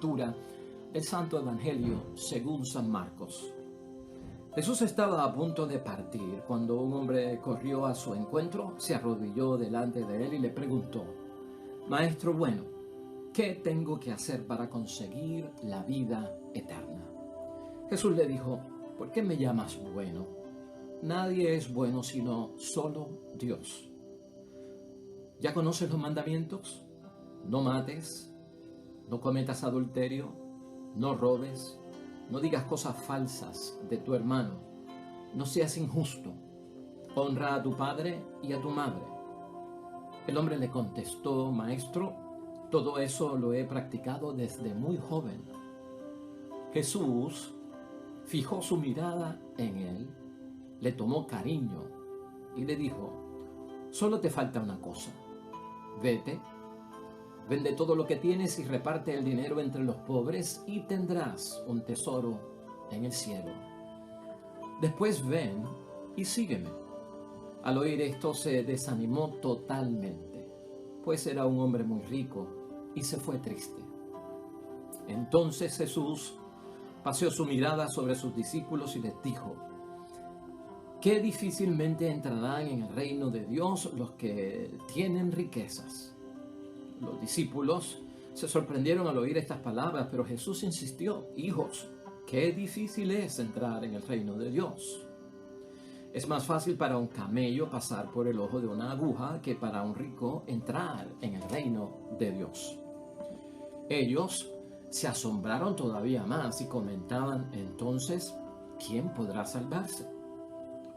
lectura del Santo Evangelio según San Marcos. Jesús estaba a punto de partir cuando un hombre corrió a su encuentro, se arrodilló delante de él y le preguntó: Maestro bueno, ¿qué tengo que hacer para conseguir la vida eterna? Jesús le dijo: ¿por qué me llamas bueno? Nadie es bueno sino solo Dios. ¿Ya conoces los mandamientos? No mates, no cometas adulterio, no robes, no digas cosas falsas de tu hermano, no seas injusto, honra a tu padre y a tu madre. El hombre le contestó: Maestro, todo eso lo he practicado desde muy joven. Jesús fijó su mirada en él, le tomó cariño y le dijo: solo te falta una cosa. Vete, vende todo lo que tienes y reparte el dinero entre los pobres y tendrás un tesoro en el cielo. Después ven y sígueme. Al oír esto se desanimó totalmente, pues era un hombre muy rico y se fue triste. Entonces Jesús paseó su mirada sobre sus discípulos y les dijo: qué difícilmente entrarán en el reino de Dios los que tienen riquezas. Los discípulos se sorprendieron al oír estas palabras, pero Jesús insistió: hijos, qué difícil es entrar en el reino de Dios. Es más fácil para un camello pasar por el ojo de una aguja que para un rico entrar en el reino de Dios. Ellos se asombraron todavía más y comentaban: entonces, ¿quién podrá salvarse?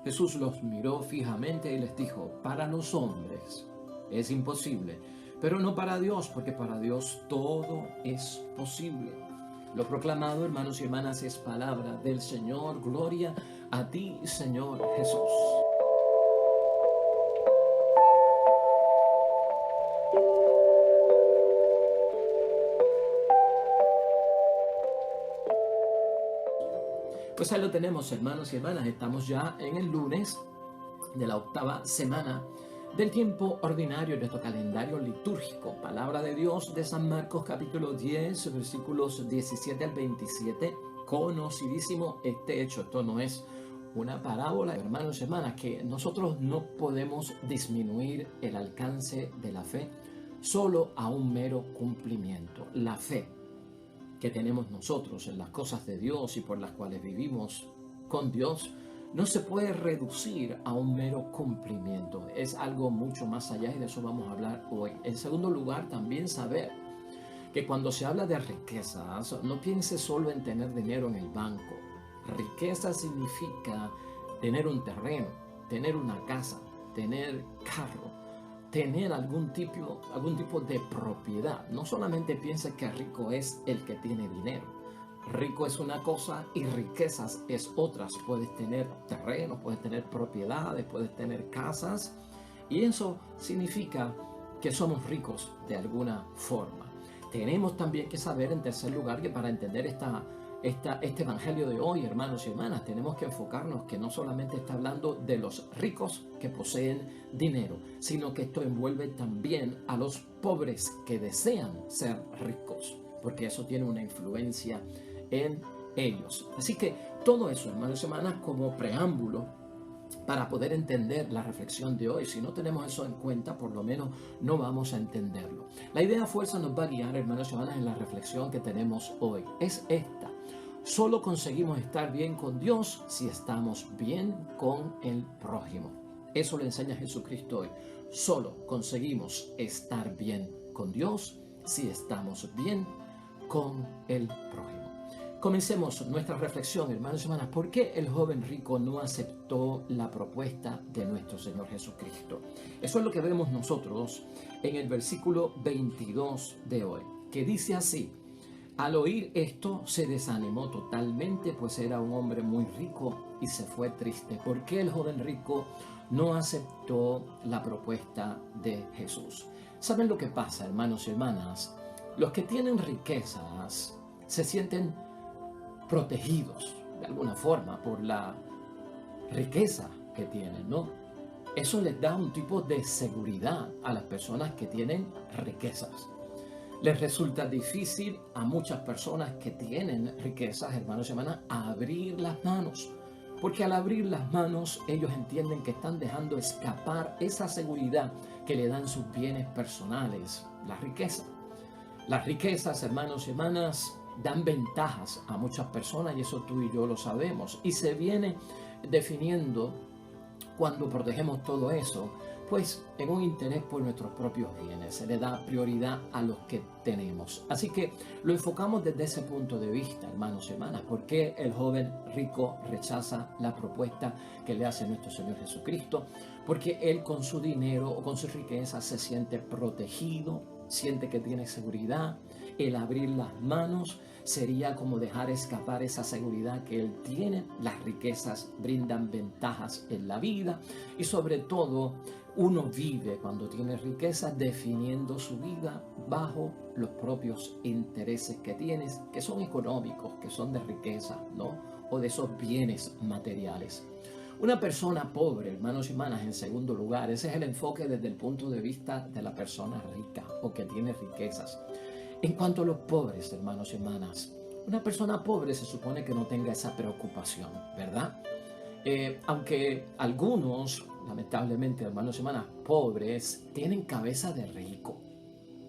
Jesús los miró fijamente y les dijo: para los hombres es imposible, pero no para Dios, porque para Dios todo es posible. Lo proclamado, hermanos y hermanas, es palabra del Señor. Gloria a ti, Señor Jesús. Pues ahí lo tenemos, hermanos y hermanas. Estamos ya en el lunes de la octava semana del tiempo ordinario de nuestro calendario litúrgico. Palabra de Dios de San Marcos capítulo 10, versículos 17 al 27. Conocidísimo este hecho. Esto no es una parábola, hermanos y hermanas, que nosotros no podemos disminuir el alcance de la fe solo a un mero cumplimiento. La fe que tenemos nosotros en las cosas de Dios y por las cuales vivimos con Dios no se puede reducir a un mero cumplimiento. Es algo mucho más allá y de eso vamos a hablar hoy. En segundo lugar, también saber que cuando se habla de riquezas, no piense solo en tener dinero en el banco. Riqueza significa tener un terreno, tener una casa, tener carro, tener algún tipo de propiedad. No solamente piense que rico es el que tiene dinero. Rico es una cosa y riquezas es otras. Puedes tener terrenos, puedes tener propiedades, puedes tener casas, y eso significa que somos ricos de alguna forma. Tenemos también que saber, en tercer lugar, que para entender este evangelio de hoy, hermanos y hermanas, tenemos que enfocarnos que no solamente está hablando de los ricos que poseen dinero, sino que esto envuelve también a los pobres que desean ser ricos, porque eso tiene una influencia en ellos. Así que todo eso, hermanos y hermanas, como preámbulo para poder entender la reflexión de hoy. Si no tenemos eso en cuenta, por lo menos no vamos a entenderlo. La idea fuerza nos va a guiar, hermanos y hermanas, en la reflexión que tenemos hoy. Es esta: solo conseguimos estar bien con Dios si estamos bien con el prójimo. Eso lo enseña Jesucristo hoy. Solo conseguimos estar bien con Dios si estamos bien con el prójimo. Comencemos nuestra reflexión, hermanos y hermanas. ¿Por qué el joven rico no aceptó la propuesta de nuestro Señor Jesucristo? Eso es lo que vemos nosotros en el versículo 22 de hoy, que dice así: al oír esto se desanimó totalmente, pues era un hombre muy rico y se fue triste. ¿Por qué el joven rico no aceptó la propuesta de Jesús? ¿Saben lo que pasa, hermanos y hermanas? Los que tienen riquezas se sienten protegidos de alguna forma por la riqueza que tienen, ¿no? Eso les da un tipo de seguridad a las personas que tienen riquezas. Les resulta difícil a muchas personas que tienen riquezas, hermanos y hermanas, abrir las manos. Porque al abrir las manos, ellos entienden que están dejando escapar esa seguridad que le dan sus bienes personales, la riqueza. Las riquezas, hermanos y hermanas, dan ventajas a muchas personas y eso tú y yo lo sabemos. Y se viene definiendo cuando protegemos todo eso, pues en un interés por nuestros propios bienes. Se le da prioridad a los que tenemos. Así que lo enfocamos desde ese punto de vista, hermanos y hermanas. ¿Por qué el joven rico rechaza la propuesta que le hace nuestro Señor Jesucristo? Porque él con su dinero o con su riqueza se siente protegido, siente que tiene seguridad. El abrir las manos sería como dejar escapar esa seguridad que él tiene. Las riquezas brindan ventajas en la vida y sobre todo uno vive cuando tiene riquezas definiendo su vida bajo los propios intereses que tienes, que son económicos, que son de riqueza, ¿no? O de esos bienes materiales. Una persona pobre, hermanos y hermanas, en segundo lugar, ese es el enfoque desde el punto de vista de la persona rica o que tiene riquezas. En cuanto a los pobres, hermanos y hermanas, una persona pobre se supone que no tenga esa preocupación, ¿verdad? Aunque algunos, lamentablemente, hermanos y hermanas, pobres, tienen cabeza de rico.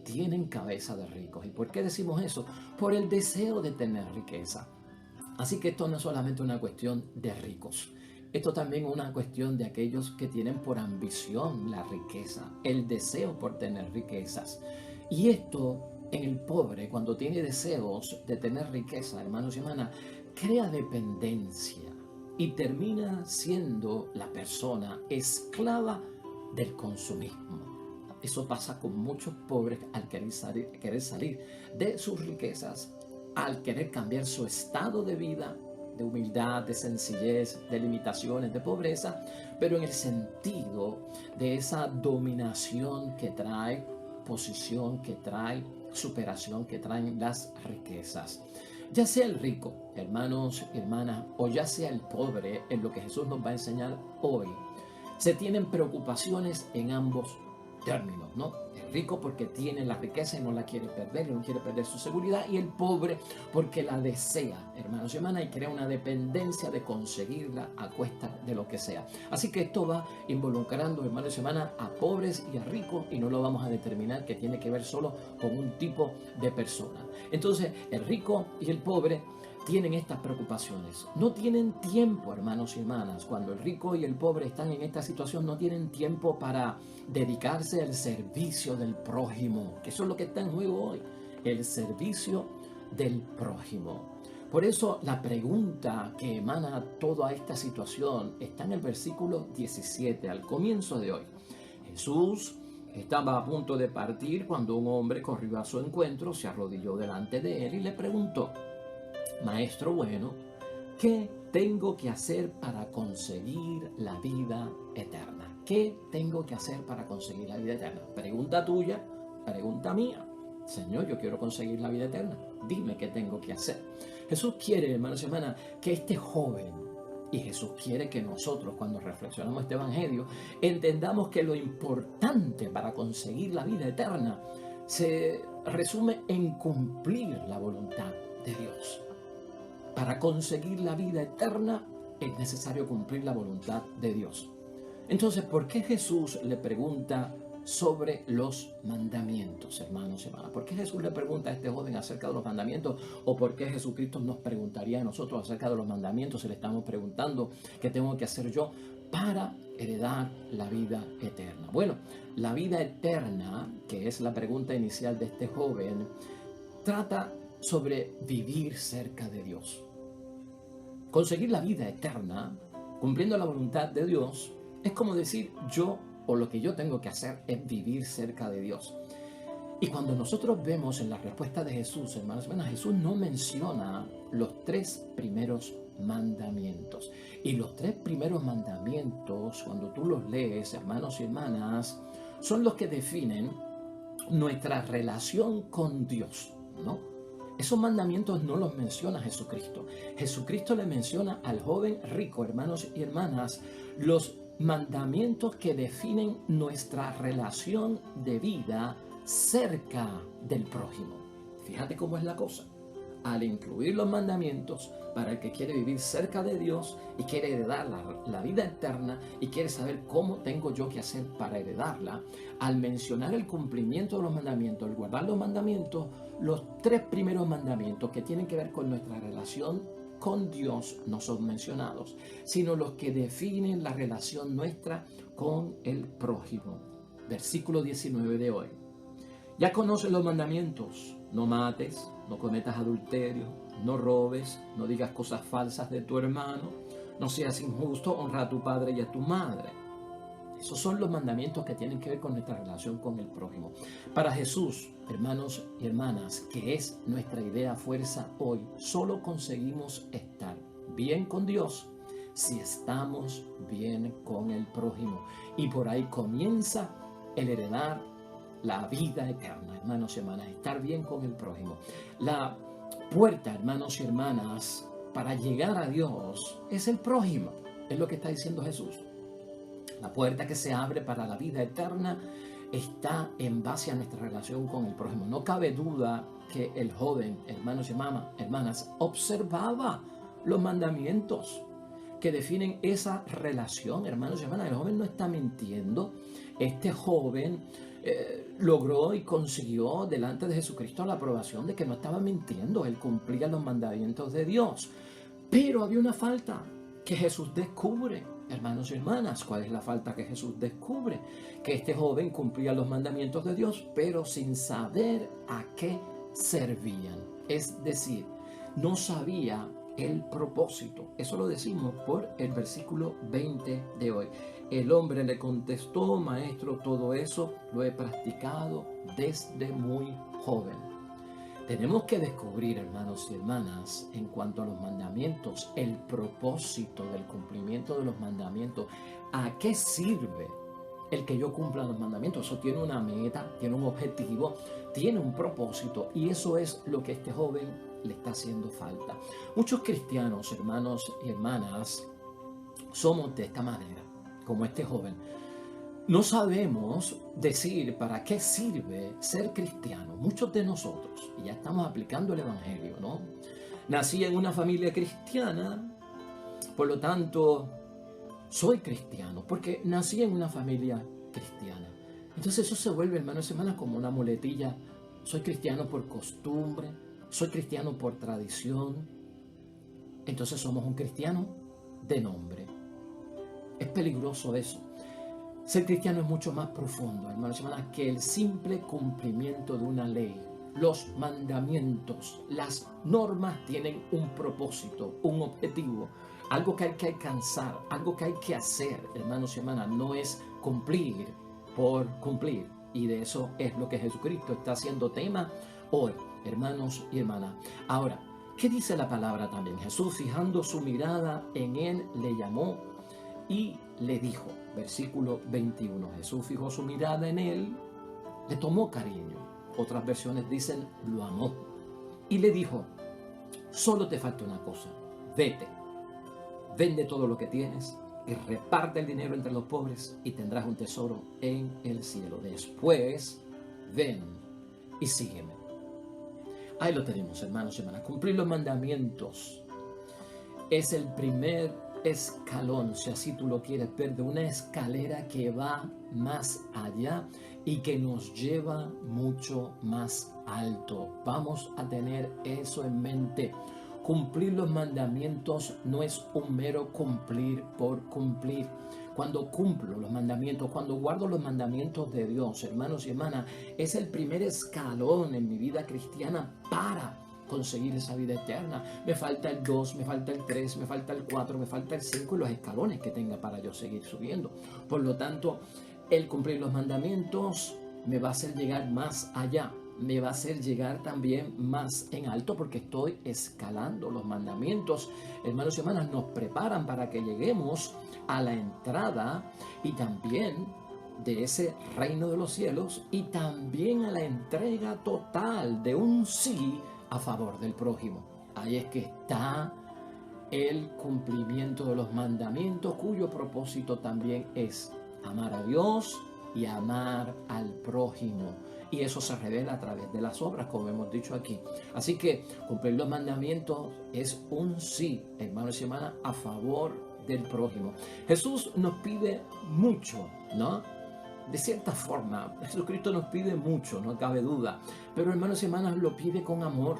Tienen cabeza de ricos. ¿Y por qué decimos eso? Por el deseo de tener riqueza. Así que esto no es solamente una cuestión de ricos. Esto también es una cuestión de aquellos que tienen por ambición la riqueza, el deseo por tener riquezas. Y esto en el pobre, cuando tiene deseos de tener riqueza, hermanos y hermanas, crea dependencia y termina siendo la persona esclava del consumismo. Eso pasa con muchos pobres al querer salir de sus riquezas, al querer cambiar su estado de vida, de humildad, de sencillez, de limitaciones, de pobreza, pero en el sentido de esa dominación que trae, posición que trae, superación que traen las riquezas. Ya sea el rico, hermanos y hermanas, o ya sea el pobre, en lo que Jesús nos va a enseñar hoy, se tienen preocupaciones en ambos términos, ¿no? El rico porque tiene la riqueza y no la quiere perder, y no quiere perder su seguridad, y el pobre porque la desea, hermanos y hermanas, y crea una dependencia de conseguirla a cuesta de lo que sea. Así que esto va involucrando, hermanos y hermanas, a pobres y a ricos, y no lo vamos a determinar que tiene que ver solo con un tipo de persona. Entonces, el rico y el pobre tienen estas preocupaciones. No tienen tiempo, hermanos y hermanas. Cuando el rico y el pobre están en esta situación, no tienen tiempo para dedicarse al servicio del prójimo, que eso es lo que está en juego hoy, el servicio del prójimo. Por eso la pregunta que emana toda esta situación está en el versículo 17, al comienzo de hoy. Jesús estaba a punto de partir cuando un hombre corrió a su encuentro, se arrodilló delante de él y le preguntó: Maestro bueno, ¿qué tengo que hacer para conseguir la vida eterna? ¿Qué tengo que hacer para conseguir la vida eterna? Pregunta tuya, pregunta mía. Señor, yo quiero conseguir la vida eterna. Dime qué tengo que hacer. Jesús quiere, hermanos y hermanas, que este joven, y Jesús quiere que nosotros, cuando reflexionamos este evangelio, entendamos que lo importante para conseguir la vida eterna se resume en cumplir la voluntad de Dios. Para conseguir la vida eterna es necesario cumplir la voluntad de Dios. Entonces, ¿por qué Jesús le pregunta sobre los mandamientos, hermanos y hermanas? ¿Por qué Jesús le pregunta a este joven acerca de los mandamientos? ¿O por qué Jesucristo nos preguntaría a nosotros acerca de los mandamientos si le estamos preguntando qué tengo que hacer yo para heredar la vida eterna? Bueno, la vida eterna, que es la pregunta inicial de este joven, trata sobre vivir cerca de Dios. Conseguir la vida eterna, cumpliendo la voluntad de Dios, es como decir lo que yo tengo que hacer es vivir cerca de Dios. Y cuando nosotros vemos en la respuesta de Jesús, hermanos y hermanas, Jesús no menciona los 3 primeros mandamientos. Y los 3 primeros mandamientos, cuando tú los lees, hermanos y hermanas, son los que definen nuestra relación con Dios, ¿no? Esos mandamientos no los menciona Jesucristo. Jesucristo le menciona al joven rico, hermanos y hermanas, los mandamientos que definen nuestra relación de vida cerca del prójimo. Fíjate cómo es la cosa. Al incluir los mandamientos para el que quiere vivir cerca de Dios y quiere heredar la vida eterna y quiere saber cómo tengo yo que hacer para heredarla, al mencionar el cumplimiento de los mandamientos, el guardar los mandamientos, los 3 primeros mandamientos que tienen que ver con nuestra relación con Dios no son mencionados, sino los que definen la relación nuestra con el prójimo. Versículo 19 de hoy. Ya conoces los mandamientos: no mates, no cometas adulterio, no robes, no digas cosas falsas de tu hermano, no seas injusto, honra a tu padre y a tu madre. Esos son los mandamientos que tienen que ver con nuestra relación con el prójimo. Para Jesús, hermanos y hermanas, que es nuestra idea fuerza hoy, solo conseguimos estar bien con Dios si estamos bien con el prójimo. Y por ahí comienza el heredar la vida eterna, hermanos y hermanas, estar bien con el prójimo. La puerta, hermanos y hermanas, para llegar a Dios es el prójimo, es lo que está diciendo Jesús. La puerta que se abre para la vida eterna está en base a nuestra relación con el prójimo. No cabe duda que el joven, hermanos y hermanas, observaba los mandamientos que definen esa relación, hermanos y hermanas. El joven no está mintiendo. Este joven logró y consiguió delante de Jesucristo la aprobación de que no estaba mintiendo. Él cumplía los mandamientos de Dios. Pero había una falta que Jesús descubre, hermanos y hermanas. ¿Cuál es la falta que Jesús descubre? Que este joven cumplía los mandamientos de Dios, pero sin saber a qué servían. Es decir, no sabía el propósito. Eso lo decimos por el versículo 20 de hoy. El hombre le contestó: maestro, todo eso lo he practicado desde muy joven. Tenemos que descubrir, hermanos y hermanas, en cuanto a los mandamientos, el propósito del cumplimiento de los mandamientos. ¿A qué sirve el que yo cumpla los mandamientos? Eso tiene una meta, tiene un objetivo, tiene un propósito, y eso es lo que este joven le está haciendo falta. Muchos cristianos, hermanos y hermanas, somos de esta manera, como este joven. No sabemos decir para qué sirve ser cristiano. Muchos de nosotros, y ya estamos aplicando el evangelio, ¿no? Nací en una familia cristiana, por lo tanto, soy cristiano, porque nací en una familia cristiana. Entonces eso se vuelve, hermanos y hermanas, como una muletilla. Soy cristiano por costumbre, soy cristiano por tradición. Entonces somos un cristiano de nombre. Es peligroso eso. Ser cristiano es mucho más profundo, hermanos y hermanas, que el simple cumplimiento de una ley. Los mandamientos, las normas tienen un propósito, un objetivo, algo que hay que alcanzar, algo que hay que hacer, hermanos y hermanas. No es cumplir por cumplir. Y de eso es lo que Jesucristo está haciendo tema hoy, hermanos y hermanas. Ahora, ¿qué dice la palabra también? Jesús, fijando su mirada en él, le llamó y le dijo, versículo 21, Jesús fijó su mirada en él, le tomó cariño. Otras versiones dicen, lo amó. Y le dijo, solo te falta una cosa, vete, vende todo lo que tienes y reparte el dinero entre los pobres y tendrás un tesoro en el cielo. Después, ven y sígueme. Ahí lo tenemos, hermanos y hermanas. Cumplir los mandamientos es el primer escalón, si así tú lo quieres ver, de una escalera que va más allá y que nos lleva mucho más alto. Vamos a tener eso en mente. Cumplir los mandamientos no es un mero cumplir por cumplir. Cuando cumplo los mandamientos, cuando guardo los mandamientos de Dios, hermanos y hermanas, es el primer escalón en mi vida cristiana para conseguir esa vida eterna. Me falta el 2, me falta el 3, me falta el 4, me falta el 5 y los escalones que tenga para yo seguir subiendo. Por lo tanto, el cumplir los mandamientos me va a hacer llegar más allá, me va a hacer llegar también más en alto, porque estoy escalando los mandamientos. Hermanos y hermanas, nos preparan para que lleguemos a la entrada y también de ese reino de los cielos, y también a la entrega total de un sí a favor del prójimo. Ahí es que está el cumplimiento de los mandamientos, cuyo propósito también es amar a Dios y amar al prójimo. y eso se revela a través de las obras, como hemos dicho aquí. Así que cumplir los mandamientos es un sí, hermanos y hermanas, a favor del prójimo. Jesús nos pide mucho, ¿no? De cierta forma, Jesucristo nos pide mucho, no cabe duda, pero hermanos y hermanas, lo pide con amor.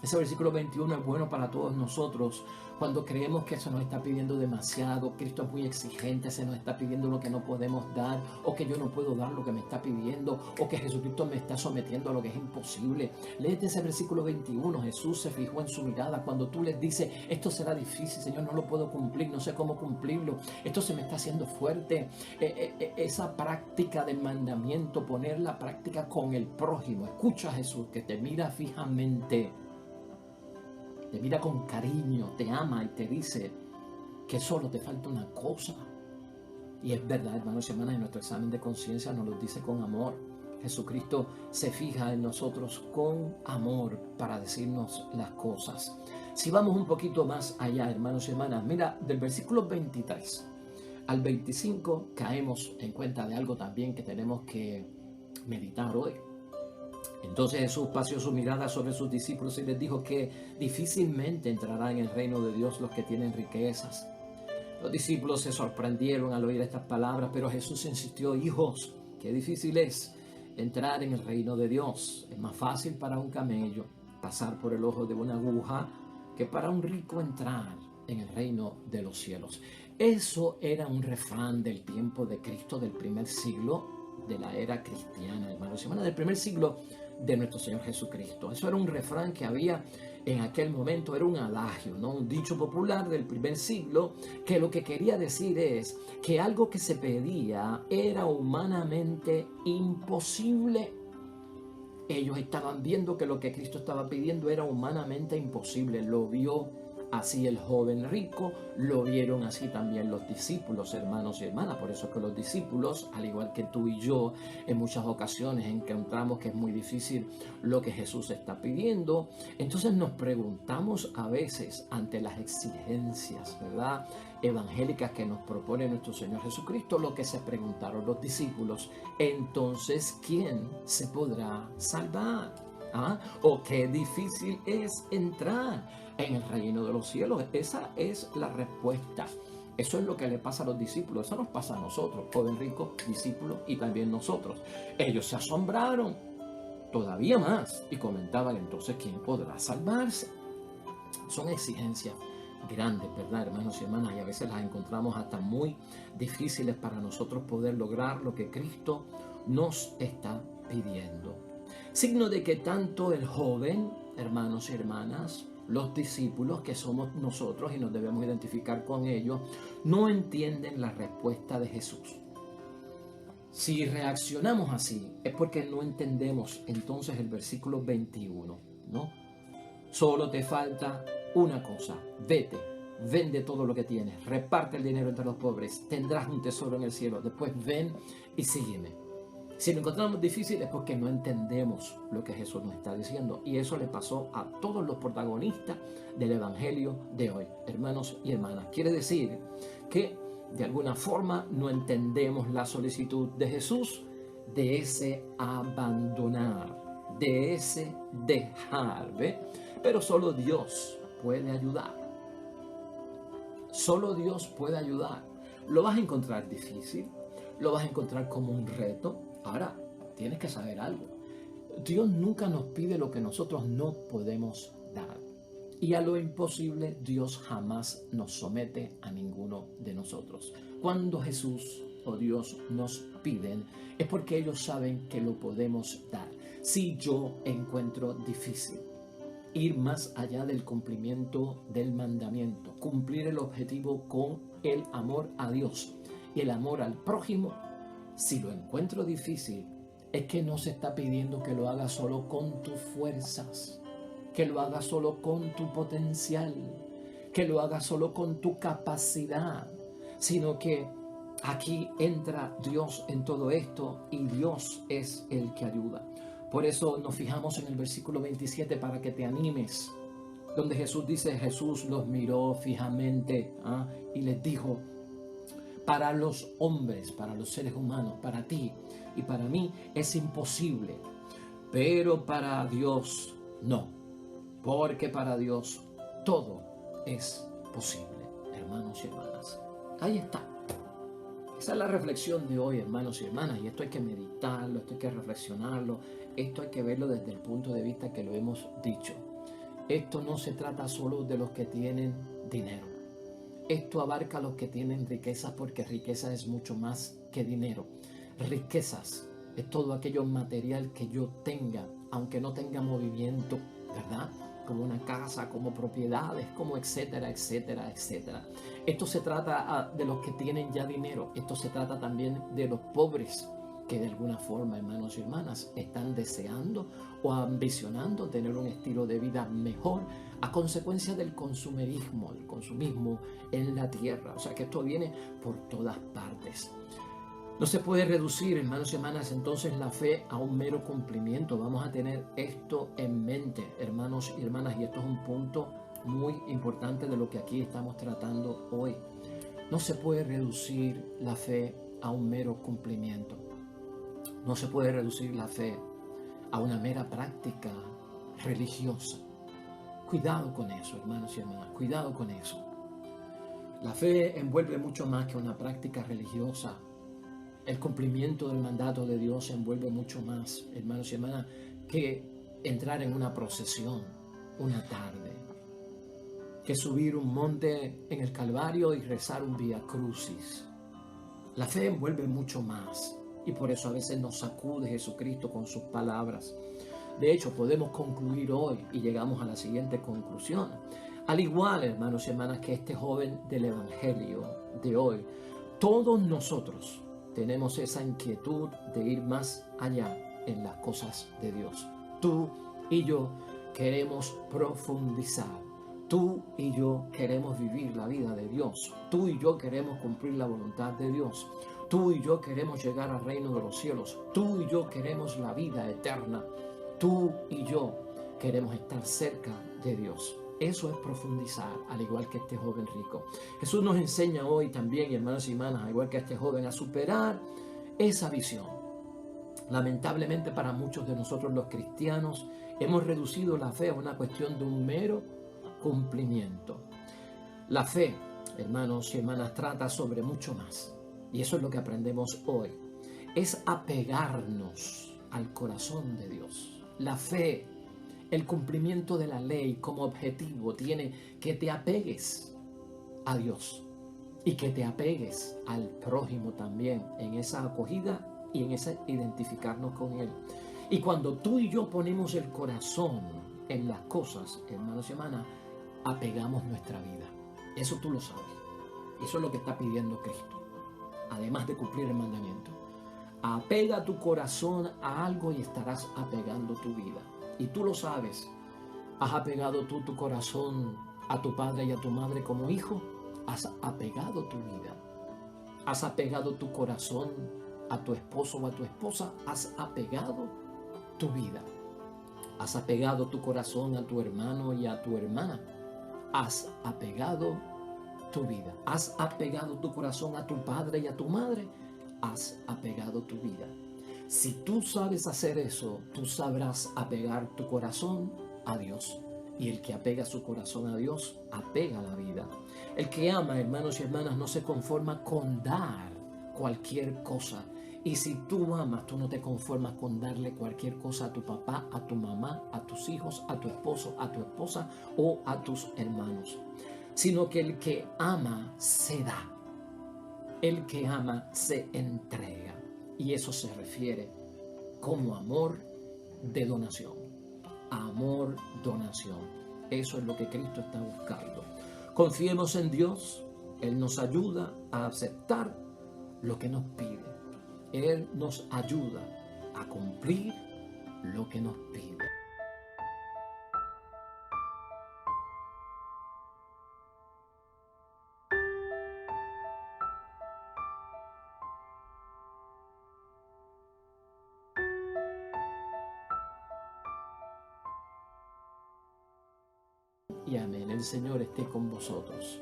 Ese versículo 21 es bueno para todos nosotros cuando creemos que se nos está pidiendo demasiado, Cristo es muy exigente, se nos está pidiendo lo que no podemos dar, o que yo no puedo dar lo que me está pidiendo, o que Jesucristo me está sometiendo a lo que es imposible. Léete ese versículo 21, Jesús se fijó en su mirada cuando tú les dices, esto será difícil, Señor, no lo puedo cumplir, no sé cómo cumplirlo, esto se me está haciendo fuerte. Esa práctica del mandamiento, poner la práctica con el prójimo. Escucha a Jesús que te mira fijamente, te mira con cariño, te ama y te dice que solo te falta una cosa. Y es verdad, hermanos y hermanas, en nuestro examen de conciencia nos lo dice con amor. Jesucristo se fija en nosotros con amor para decirnos las cosas. Si vamos un poquito más allá, hermanos y hermanas, mira, del versículo 23 al 25 caemos en cuenta de algo también que tenemos que meditar hoy. Entonces Jesús paseó su mirada sobre sus discípulos y les dijo que difícilmente entrarán en el reino de Dios los que tienen riquezas. Los discípulos se sorprendieron al oír estas palabras, pero Jesús insistió, hijos, qué difícil es entrar en el reino de Dios. Es más fácil para un camello pasar por el ojo de una aguja que para un rico entrar en el reino de los cielos. Eso era un refrán del tiempo de Cristo, del primer siglo de la era cristiana, hermanos y hermanas, del primer siglo de nuestro Señor Jesucristo. Eso era un refrán que había en aquel momento, era un adagio, ¿no? Un dicho popular del primer siglo que lo que quería decir es que algo que se pedía era humanamente imposible. Ellos estaban viendo que lo que Cristo estaba pidiendo era humanamente imposible. Lo vio así el joven rico, lo vieron así también los discípulos, hermanos y hermanas. Por eso es que los discípulos, al igual que tú y yo, en muchas ocasiones encontramos que es muy difícil lo que Jesús está pidiendo. Entonces nos preguntamos a veces ante las exigencias, ¿verdad?, evangélicas que nos propone nuestro Señor Jesucristo, lo que se preguntaron los discípulos. Entonces, ¿quién se podrá salvar? ¿Ah? ¿O qué difícil es entrar en el reino de los cielos? Esa es la respuesta. Eso es lo que le pasa a los discípulos. Eso nos pasa a nosotros, joven rico, discípulos, y también nosotros. Ellos se asombraron todavía más y comentaban, entonces, ¿quién podrá salvarse? Son exigencias grandes, ¿verdad, hermanos y hermanas? Y a veces las encontramos hasta muy difíciles para nosotros poder lograr lo que Cristo nos está pidiendo. Signo de que tanto el joven, hermanos y hermanas, los discípulos, que somos nosotros y nos debemos identificar con ellos, no entienden la respuesta de Jesús. Si reaccionamos así, es porque no entendemos entonces el versículo 21, ¿no? Solo te falta una cosa, vete, vende todo lo que tienes, reparte el dinero entre los pobres, tendrás un tesoro en el cielo, después ven y sígueme. Si lo encontramos difícil es porque no entendemos lo que Jesús nos está diciendo. Y eso le pasó a todos los protagonistas del Evangelio de hoy, hermanos y hermanas. Quiere decir que de alguna forma no entendemos la solicitud de Jesús de ese abandonar, de ese dejar, ¿ve? Pero solo Dios puede ayudar. Solo Dios puede ayudar. Lo vas a encontrar difícil, lo vas a encontrar como un reto. Ahora, tienes que saber algo. Dios nunca nos pide lo que nosotros no podemos dar. Y a lo imposible, Dios jamás nos somete a ninguno de nosotros. Cuando Jesús o Dios nos piden, es porque ellos saben que lo podemos dar. Si yo encuentro difícil ir más allá del cumplimiento del mandamiento, cumplir el objetivo con el amor a Dios y el amor al prójimo, si lo encuentro difícil, es que no se está pidiendo que lo hagas solo con tus fuerzas, que lo hagas solo con tu potencial, que lo hagas solo con tu capacidad, sino que aquí entra Dios en todo esto y Dios es el que ayuda. Por eso nos fijamos en el versículo 27 para que te animes, donde Jesús dice, Jesús los miró fijamente y les dijo, Para los hombres, para los seres humanos, para ti y para mí es imposible. Pero para Dios no. Porque para Dios todo es posible, hermanos y hermanas. Ahí está. Esa es la reflexión de hoy, hermanos y hermanas. Y esto hay que meditarlo, esto hay que reflexionarlo, esto hay que verlo desde el punto de vista que lo hemos dicho. Esto no se trata solo de los que tienen dinero. Esto abarca a los que tienen riquezas, porque riqueza es mucho más que dinero. Riquezas es todo aquello material que yo tenga, aunque no tenga movimiento, ¿verdad? Como una casa, como propiedades, como etcétera, etcétera, etcétera. Esto se trata de los que tienen ya dinero. Esto se trata también de los pobres, que de alguna forma, hermanos y hermanas, están deseando o ambicionando tener un estilo de vida mejor a consecuencia del consumerismo, el consumismo en la tierra. O sea que esto viene por todas partes. No se puede reducir, hermanos y hermanas, entonces la fe a un mero cumplimiento. Vamos a tener esto en mente, hermanos y hermanas, y esto es un punto muy importante de lo que aquí estamos tratando hoy. No se puede reducir la fe a un mero cumplimiento. No se puede reducir la fe a una mera práctica religiosa. Cuidado con eso, hermanos y hermanas, cuidado con eso. La fe envuelve mucho más que una práctica religiosa. El cumplimiento del mandato de Dios envuelve mucho más, hermanos y hermanas, que entrar en una procesión una tarde, que subir un monte en el Calvario y rezar un Vía Crucis. La fe envuelve mucho más, y por eso a veces nos sacude Jesucristo con sus palabras. De hecho, podemos concluir hoy y llegamos a la siguiente conclusión. Al igual, hermanos y hermanas, que este joven del Evangelio de hoy, todos nosotros tenemos esa inquietud de ir más allá en las cosas de Dios. Tú y yo queremos profundizar. Tú y yo queremos vivir la vida de Dios. Tú y yo queremos cumplir la voluntad de Dios. Tú y yo queremos llegar al reino de los cielos. Tú y yo queremos la vida eterna. Tú y yo queremos estar cerca de Dios. Eso es profundizar, al igual que este joven rico. Jesús nos enseña hoy también, hermanos y hermanas, al igual que este joven, a superar esa visión. Lamentablemente para muchos de nosotros los cristianos hemos reducido la fe a una cuestión de un mero cumplimiento. La fe, hermanos y hermanas, trata sobre mucho más. Y eso es lo que aprendemos hoy. Es apegarnos al corazón de Dios. La fe, el cumplimiento de la ley como objetivo tiene que te apegues a Dios y que te apegues al prójimo también en esa acogida y en ese identificarnos con Él. Y cuando tú y yo ponemos el corazón en las cosas, hermanos y hermanas, apegamos nuestra vida. Eso tú lo sabes. Eso es lo que está pidiendo Cristo, además de cumplir el mandamiento. Apega tu corazón a algo y estarás apegando tu vida. Y tú lo sabes. ¿Has apegado tú tu corazón a tu padre y a tu madre como hijo? ¿Has apegado tu vida? ¿Has apegado tu corazón a tu esposo o a tu esposa? ¿Has apegado tu vida? ¿Has apegado tu corazón a tu hermano y a tu hermana? ¿Has apegado tu vida? ¿Has apegado tu corazón a tu padre y a tu madre? ¿Has apegado tu vida? Si tú sabes hacer eso, tú sabrás apegar tu corazón a Dios. Y el que apega su corazón a Dios, apega la vida. El que ama, hermanos y hermanas, no se conforma con dar cualquier cosa. Y si tú amas, tú no te conformas con darle cualquier cosa a tu papá, a tu mamá, a tus hijos, a tu esposo, a tu esposa o a tus hermanos. Sino que el que ama se da. El que ama se entrega. Y eso se refiere como amor de donación. Amor, donación. Eso es lo que Cristo está buscando. Confiemos en Dios. Él nos ayuda a aceptar lo que nos pide. Él nos ayuda a cumplir lo que nos pide. Y amén. El Señor esté con vosotros.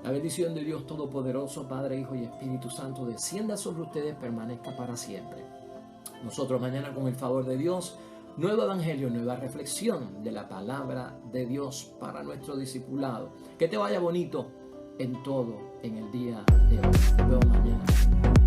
La bendición de Dios Todopoderoso, Padre, Hijo y Espíritu Santo, descienda sobre ustedes, permanezca para siempre. Nosotros mañana, con el favor de Dios, nuevo evangelio, nueva reflexión de la palabra de Dios para nuestro discipulado. Que te vaya bonito en todo en el día de hoy. Nos vemos mañana.